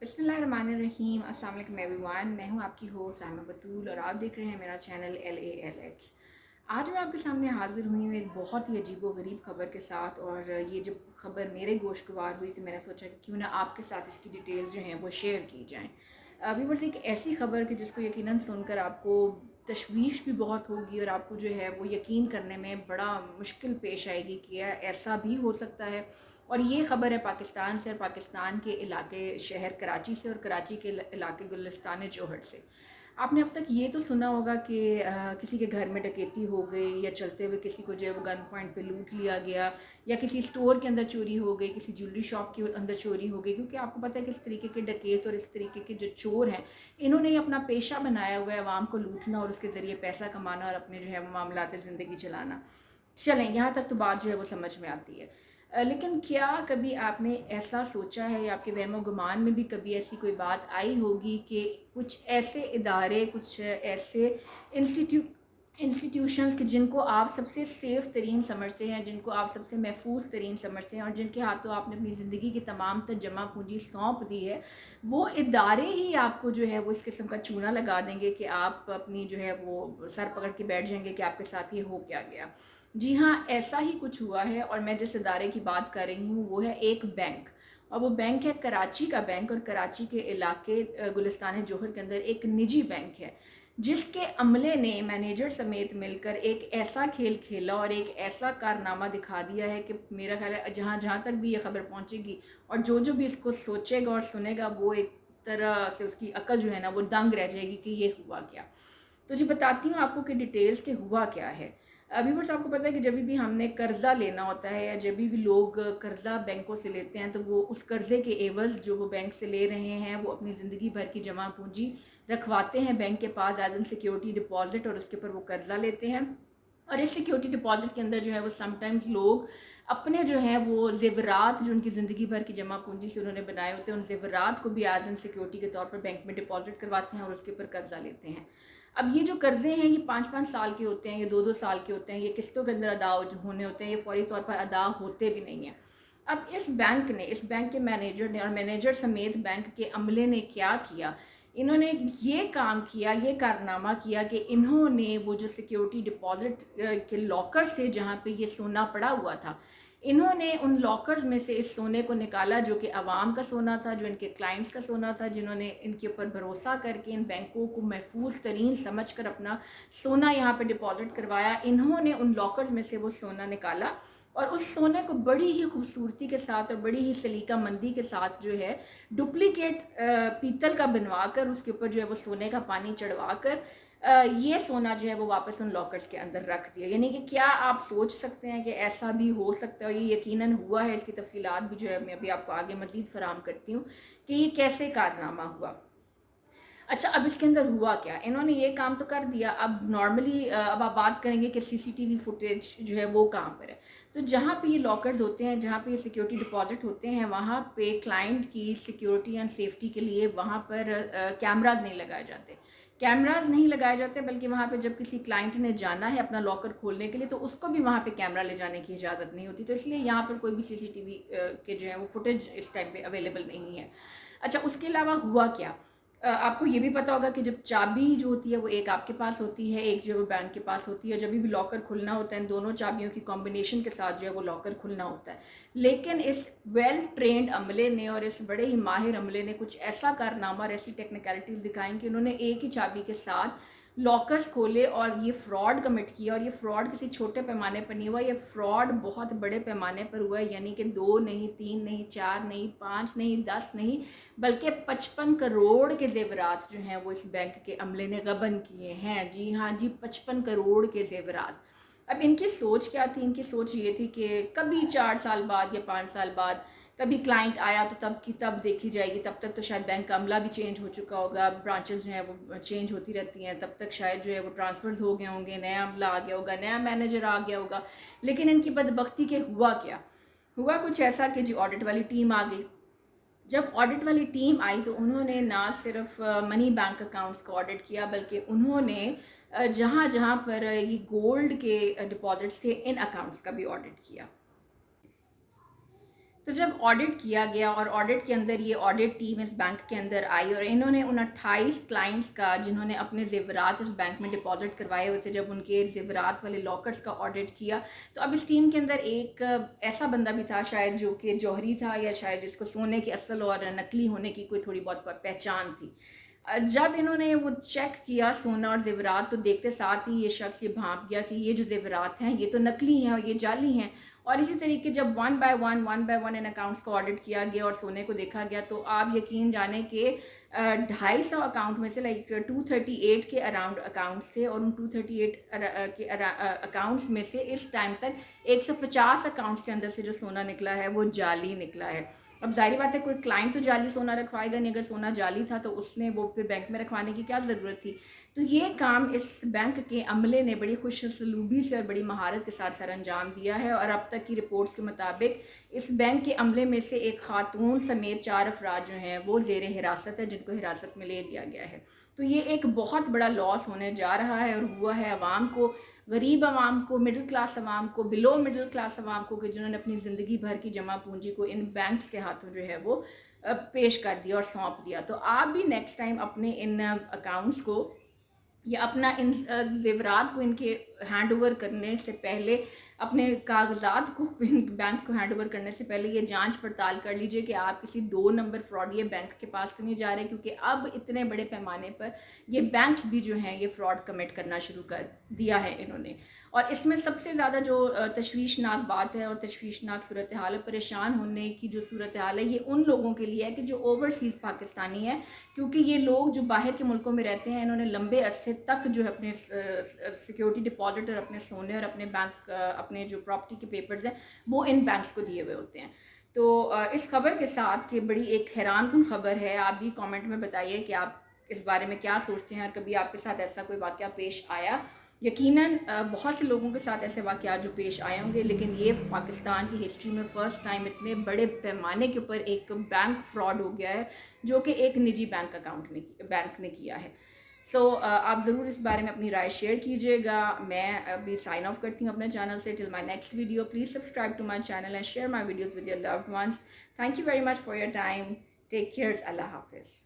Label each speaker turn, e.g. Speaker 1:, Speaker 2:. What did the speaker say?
Speaker 1: बिस्मिल्लाहिर्रहमानिर्रहीम। अस्सलाम वालेकुम एवरीवन। मैं हूँ आपकी होस्ट आयमा बतूल और आप देख रहे हैं मेरा चैनल LALX। आज मैं आपके सामने हाजिर हुई हूँ एक बहुत ही अजीबोगरीब खबर के साथ। और ये जब खबर मेरे गोश्तगवार हुई तो मैंने सोचा कि क्यों ना आपके साथ इसकी डिटेल्स जो हैं वो शेयर की जाएँ। अभी बस एक ऐसी खबर कि जिसको यकीनन सुनकर आपको तशवीश भी बहुत होगी और आपको जो है वो यकीन करने में बड़ा मुश्किल पेश आएगी कि ऐसा भी हो सकता है। और ये ख़बर है पाकिस्तान से, और पाकिस्तान के इलाके शहर कराची से, और कराची के इलाके गुलिस्तान जौहर से। आपने अब तक ये तो सुना होगा कि किसी के घर में डकैती हो गई, या चलते हुए किसी को जो है वो गन पॉइंट पे लूट लिया गया, या किसी स्टोर के अंदर चोरी हो गई, किसी ज्वेलरी शॉप के अंदर चोरी हो गई। क्योंकि आपको पता है कि इस तरीके के डकैत और इस तरीके के जो चोर हैं, इन्होंने ही अपना पेशा बनाया हुआ है आवाम को लूटना और उसके ज़रिए पैसा कमाना और अपने जो है वो मामलात ज़िंदगी चलाना। चलें, यहाँ तक तो बात जो है वो समझ में आती है। लेकिन क्या कभी आपने ऐसा सोचा है, या आपके वहमो गुमान में भी कभी ऐसी कोई बात आई होगी कि कुछ ऐसे इदारे, कुछ ऐसे इंस्टीट्यूशंस कि जिनको आप सबसे सेफ़ तरीन समझते हैं, जिनको आप सबसे महफूज तरीन समझते हैं, और जिनके हाथों आपने अपनी ज़िंदगी की तमाम तर जमा पूंजी सौंप दी है, वो इदारे ही आपको जो है वो इस किस्म का चूना लगा देंगे कि आप अपनी जो है वो सर पकड़ के बैठ जाएंगे कि आपके साथ ये हो क्या गया। जी हाँ, ऐसा ही कुछ हुआ है। और मैं जिस इदारे की बात कर रही हूँ वो है एक बैंक, और वो बैंक है कराची का बैंक। और कराची के इलाके गुलिस्तान जौहर के अंदर एक निजी बैंक है, जिसके अमले ने मैनेजर समेत मिलकर एक ऐसा खेल खेला और एक ऐसा कारनामा दिखा दिया है कि मेरा ख्याल है जहाँ जहाँ तक भी ये खबर पहुँचेगी और जो जो भी इसको सोचेगा और सुनेगा, वो एक तरह से उसकी अकल जो है ना वो दंग रह जाएगी कि ये हुआ क्या। तो जी बताती हूँ आपको कि डिटेल्स के हुआ क्या है। अभी बस आपको पता है कि जब भी हमने कर्ज़ा लेना होता है, या जब भी लोग कर्ज़ा बैंकों से लेते हैं, तो वो उस कर्ज़े के एवज़ जो वो बैंक से ले रहे हैं वो अपनी ज़िंदगी भर की जमा पूंजी रखवाते हैं बैंक के पास एज एन सिक्योरिटी डिपॉजिट, और उसके ऊपर वो कर्ज़ा लेते हैं। और इस सिक्योरिटी डिपॉजिट के अंदर जो है वो समटाइम्स लोग अपने जो है वो ज़ेवरात, जो उनकी ज़िंदगी भर की जमा पूंजी से उन्होंने बनाए होते हैं, उन ज़ेवरात को भी एज एन सिक्योरिटी के तौर पर बैंक में डिपॉजिट करवाते हैं और उसके ऊपर कर्ज़ा लेते हैं। अब ये जो कर्ज़े हैं ये 5-5 साल के होते हैं, ये 2-2 साल के होते हैं, ये किस्तों के अंदर अदा होने होते हैं, ये फौरी तौर पर अदा होते भी नहीं हैं। अब इस बैंक के मैनेजर ने और मैनेजर समेत बैंक के अमले ने क्या किया, इन्होंने ये काम किया, ये कारनामा किया कि इन्होंने वो जो सिक्योरिटी डिपॉजिट के लॉकर्स थे जहाँ पे ये सोना पड़ा हुआ था, इन्होंने उन लॉकर्स में से इस सोने को निकाला, जो कि आवाम का सोना था, जो इनके क्लाइंट्स का सोना था, जिन्होंने इनके ऊपर भरोसा करके इन बैंकों को महफूज तरीन समझ कर अपना सोना यहाँ पे डिपॉजिट करवाया। इन्होंने उन लॉकर्स में से वो सोना निकाला और उस सोने को बड़ी ही खूबसूरती के साथ और बड़ी ही सलीका मंदी के साथ जो है डुप्लीकेट पीतल का बनवा कर, उसके ऊपर जो है वो सोने का पानी चढ़वा कर ये सोना जो है वो वापस उन लॉकर्स के अंदर रख दिया। यानी कि क्या आप सोच सकते हैं कि ऐसा भी हो सकता है? और ये यकीनन हुआ है। इसकी तफसीलात भी जो है मैं अभी आपको आगे मज़ीद फराहम करती हूँ कि ये कैसे कारनामा हुआ। अच्छा, अब इसके अंदर हुआ क्या? इन्होंने ये काम तो कर दिया। अब नॉर्मली अब आप बात करेंगे कि सीसीटीवी फुटेज जो है वो कहाँ पर है। तो जहाँ पे ये लॉकर्स होते हैं, जहाँ पे ये सिक्योरिटी डिपॉजिट होते हैं, वहाँ पे क्लाइंट की सिक्योरिटी एंड सेफ्टी के लिए वहाँ पर कैमराज नहीं लगाए जाते। कैमराज नहीं लगाए जाते, बल्कि वहाँ पे जब किसी क्लाइंट ने जाना है अपना लॉकर खोलने के लिए, तो उसको भी वहाँ पे कैमरा ले जाने की इजाज़त नहीं होती। तो इसलिए यहाँ पर कोई भी सीसीटीवी के जो है वो फुटेज इस टाइम पे अवेलेबल नहीं है। अच्छा, उसके अलावा हुआ क्या? आपको ये भी पता होगा कि जब चाबी जो होती है वो एक आपके पास होती है, एक जो है वो बैंक के पास होती है। जब भी लॉकर खुलना होता है, इन दोनों चाबियों की कॉम्बिनेशन के साथ जो है वो लॉकर खुलना होता है। लेकिन इस वेल ट्रेंड अमले ने और इस बड़े ही माहिर अमले ने कुछ ऐसा कारनामा और ऐसी टेक्निकलिटीज दिखाई कि उन्होंने एक ही चाबी के साथ लॉकर्स खोले और ये फ्रॉड कमिट किया। और ये फ्रॉड किसी छोटे पैमाने पर नहीं हुआ, ये फ्रॉड बहुत बड़े पैमाने पर हुआ है। यानी कि 2 नहीं, 3 नहीं, 4 नहीं, 5 नहीं, 10 नहीं, बल्कि 55 करोड़ के जेवरात जो हैं वो इस बैंक के अमले ने गबन किए हैं। जी हाँ जी, 55 करोड़ के जेवरात। अब इनकी सोच क्या थी? इनकी सोच ये थी कि कभी 4 साल बाद या 5 साल बाद कभी क्लाइंट आया तो तब की तब देखी जाएगी। तब तक तो शायद बैंक का अमला भी चेंज हो चुका होगा, ब्रांचेस जो है वो चेंज होती रहती हैं, तब तक शायद जो है वो ट्रांसफर्स हो गए होंगे, नया अमला आ गया होगा, नया मैनेजर आ गया होगा। लेकिन इनकी बदबख्ती के हुआ क्या? हुआ कुछ ऐसा कि जी ऑडिट वाली टीम आ गई। जब ऑडिट वाली टीम आई तो उन्होंने ना सिर्फ मनी बैंक अकाउंट्स का ऑडिट किया, बल्कि उन्होंने जहाँ जहाँ पर ये गोल्ड के डिपॉजिट्स थे, इन अकाउंट्स का भी ऑडिट किया। تو جب آڈٹ کیا گیا اور آڈٹ کے اندر یہ آڈٹ ٹیم اس بینک کے اندر آئی اور انہوں نے ان 28 کلائنٹس کا جنہوں نے اپنے زیورات اس بینک میں ڈپازٹ کروائے ہوئے تھے، جب ان کے زیورات والے لاکرز کا آڈٹ کیا تو اب اس ٹیم کے اندر ایک ایسا بندہ بھی تھا شاید جو کہ جوہری تھا، یا شاید جس کو سونے کے اصل اور نقلی ہونے کی کوئی تھوڑی بہت پہچان تھی۔ جب انہوں نے وہ چیک کیا سونا اور زیورات تو دیکھتے ساتھ ہی یہ شخص یہ بھانپ گیا کہ یہ جو زیورات ہیں یہ تو نقلی ہیں اور یہ جعلی ہیں۔ اور اسی طریقے جب one by one in accounts کو آڈٹ کیا گیا اور سونے کو دیکھا گیا تو آپ یقین جانیں کہ 250 اکاؤنٹ میں سے لائک 238 کے اراؤنڈ اکاؤنٹس تھے، اور ان 238 کے اکاؤنٹس میں سے اس ٹائم تک 150 اکاؤنٹس کے اندر سے جو سونا نکلا ہے وہ جعلی نکلا ہے۔ اب ظاہری بات ہے کوئی کلائنٹ تو جعلی سونا رکھوائے گا نہیں، اگر سونا جعلی تھا تو اس نے وہ پھر بینک میں رکھوانے کی کیا ضرورت تھی۔ تو یہ کام اس بینک کے عملے نے بڑی خوش اسلوبی سے اور بڑی مہارت کے ساتھ سر انجام دیا ہے، اور اب تک کی رپورٹس کے مطابق اس بینک کے عملے میں سے ایک خاتون سمیت 4 افراد جو ہیں وہ زیر حراست ہے، جن کو حراست میں لے لیا گیا ہے۔ تو یہ ایک بہت بڑا لاس ہونے جا رہا ہے اور ہوا ہے عوام کو، غریب عوام کو، مڈل کلاس عوام کو، بلو مڈل کلاس عوام کو، کہ جنہوں نے اپنی زندگی بھر کی جمع پونجی کو ان بینکس کے ہاتھوں جو ہے وہ پیش کر دیا اور سونپ دیا۔ تو آپ بھی نیکسٹ ٹائم اپنے ان اکاؤنٹس کو یا اپنا ان زیورات کو ان کے ہینڈ اوور کرنے سے پہلے، اپنے کاغذات کو بینک کو ہینڈ اوور کرنے سے پہلے یہ جانچ پڑتال کر لیجئے کہ آپ کسی 2 نمبر فراڈی بینک کے پاس تو نہیں جا رہے، کیونکہ اب اتنے بڑے پیمانے پر یہ بینکس بھی جو ہیں یہ فراڈ کمٹ کرنا شروع کر دیا ہے انہوں نے۔ اور اس میں سب سے زیادہ جو تشویشناک بات ہے اور تشویشناک صورتحال، پریشان ہونے کی جو صورتحال ہے، یہ ان لوگوں کے لیے ہے کہ جو اوورسیز پاکستانی ہے، کیونکہ یہ لوگ جو باہر کے ملکوں میں رہتے ہیں انہوں نے لمبے عرصے تک جو ہے اپنے سیکیورٹی ڈپازٹ اور اپنے سونے اور اپنے بینک اپنے جو پراپرٹی کے پیپرز ہیں وہ ان بینکس کو دیے ہوئے ہوتے ہیں۔ تو اس خبر کے ساتھ کہ بڑی ایک حیران کن خبر ہے، آپ بھی کامنٹ میں بتائیے کہ آپ اس بارے میں کیا سوچتے ہیں، اور کبھی آپ کے ساتھ ایسا کوئی واقعہ پیش آیا؟ یقیناً بہت سے لوگوں کے ساتھ ایسے واقعات جو پیش آئے ہوں گے، لیکن یہ پاکستان کی ہسٹری میں فرسٹ ٹائم اتنے بڑے پیمانے کے اوپر ایک بینک فراڈ ہو گیا ہے جو کہ ایک نجی بینک نے کیا ہے۔ سو آپ ضرور اس بارے میں اپنی رائے شیئر کیجیے گا۔ میں ابھی سائن آف کرتی ہوں اپنے چینل سے۔ Till my next video, please subscribe to my channel and share my videos with your loved ones. Thank you very much for your time, take care, اللہ حافظ۔